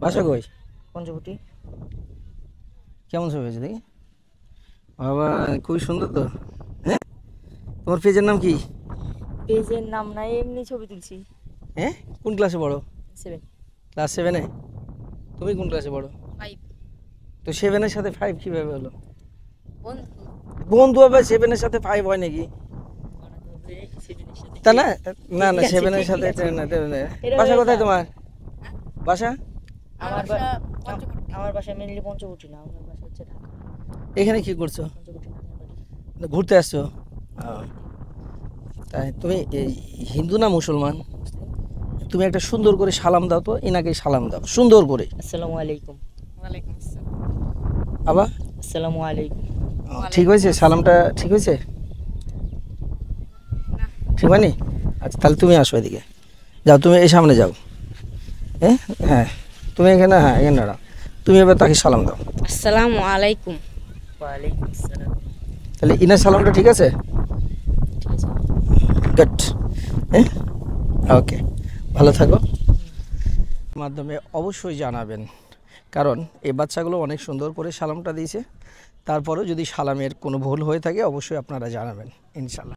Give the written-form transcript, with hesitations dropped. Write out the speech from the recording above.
বাসা কই? পঞ্চবটি। কেমন ছবি হয়েছে দেখি? বাবা, খুবই সুন্দর তো। হ্যাঁ, তোমার পেজের নাম কি? পেজের নাম নাই, এমনি ছবি তুলছি। হ্যাঁ, কোন ক্লাসে পড়ো? 7। ক্লাস 7-এ। তুমি কোন ক্লাসে পড়ো? 5। তো 7-এর সাথে 5 কিভাবে হলো? বন্ধু বন্ধু আবার 7-এর সাথে 5 হয় নাকি? বানাতে হবে 7 এর সাথে। তা না, না না, ঠিক আছে, 7-এর ঠিক সাথে আছে। এটা বাসা হয়ে কোথায় যায়। তোমার? বাসা আমার আমার বাসা মেনলি পঞ্চবটি না, আমার বাসা হচ্ছে ঢাকা। এখানে কি করছো? পঞ্চবটি নানির বাড়ি। ঘুরতে আসছো? তাই তুমি হিন্দু না মুসলমান? তুমি একটা সুন্দর করে সালাম দাও তো, এনাকে সালাম দাও সুন্দর করে। আসসালামু আলাইকুম। ওয়ালাইকুম আসসালাম। আবার আসসালামু আলাইকুম। ঠিক হয়েছে? সালামটা ঠিক হয়েছে? ঠিক হয়নি? আচ্ছা, তাহলে তুমি আসো এদিকে। যাও, তুমি এই সামনে যাও। হ্যাঁ হ্যাঁ, তুমি এখানে, হ্যাঁ এখানে দাঁড়াও। তুমি এবার তাকে সালাম দাও। আসসালামু আলাইকুম। ওয়ালাইকুম আসসালাম। তাহলে ইনার সালামটা ঠিক আছে? ঠিক আছে। গুড। হ্যাঁ, ওকে, ভালো থাকো। মাধ্যমে অবশ্যই জানাবেন, কারণ এই বাচ্চাগুলো অনেক সুন্দর করে সালামটা দিয়েছে। তারপরেও যদি সালামের কোনো ভুল হয়ে থাকে অবশ্যই আপনারা জানাবেন ইনশাল্লাহ।